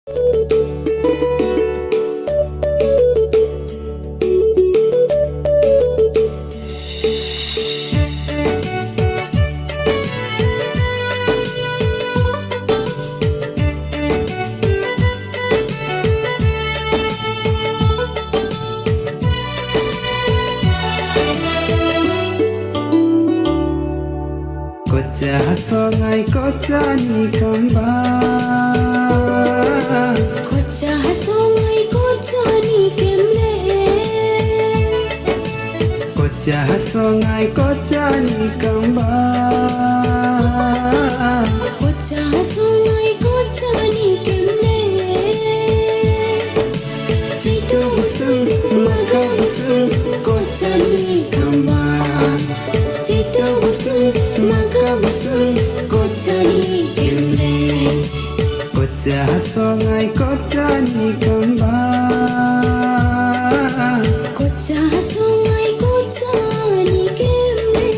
Koca songai koca ni kembang, koca songai koca ni kemle, koca songai koca ni kembang, koca songai koca ni kemle. Citu busung maka busung koca ni kembang, citu busung maka busung koca ni kemle. Koca songai koca ni kembang, koca songai koca ni kemle.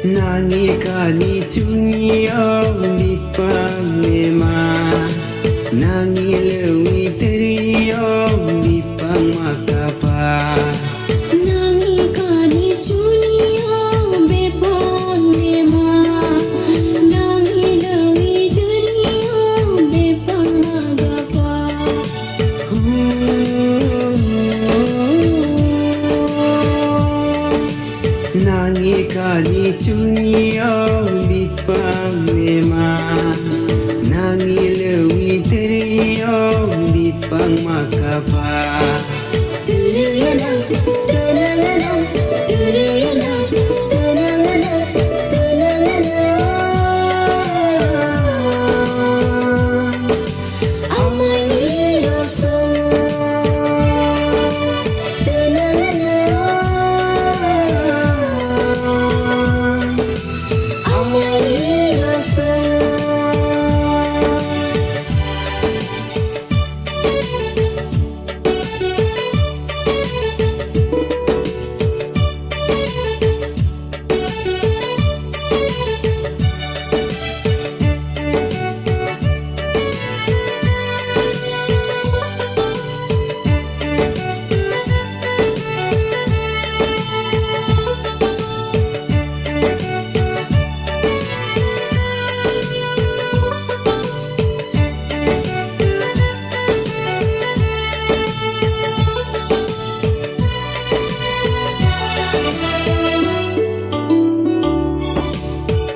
Nangi kani cungi om di pangema, nangi lewi teri om di pangmakapa, Nangi kani dunia bebon nema, nangi lewi dunia bebon magapa. Nangi kani cungi om di pangema, nangi lewi teri om di pangmakapa. Turuyana, turuyana, turuyana, turuyana, turuyana. Amai rasa, turuyana. Amai rasa.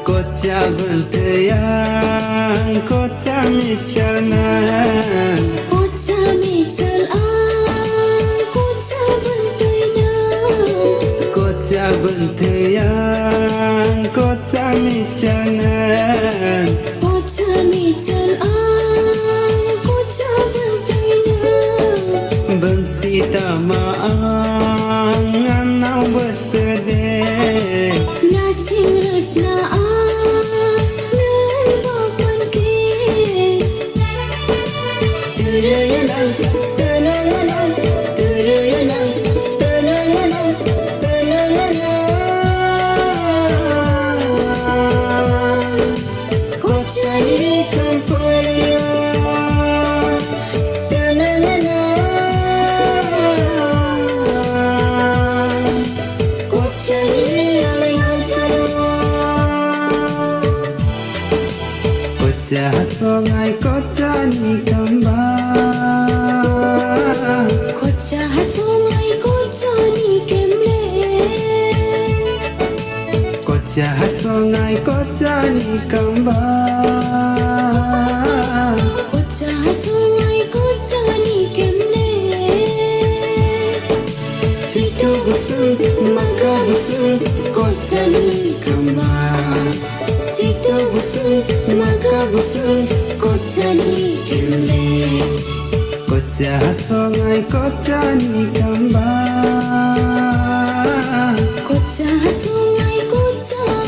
Koca bentayang, koca micanan, Koca misal koca bentaynya, koca bentayang, koca micanan, koca misal koca bentaynya. bensita maang anau bersedih, Nacing retna nan bakwan ke. Turuyana, turuyana, turuyana, turuyana, turuyana. Koca ni kemperia, turuyana. Koca ni koca songai koca ni kembang, koca songai koca ni kemle, koca songai koca ni kembang, koca songai koca ni kemle. Citu busung maka busung koca ni kembang, citu busung maka busung koca ni kemle. Koca songai koca ni kembang, Kocah sungai kocah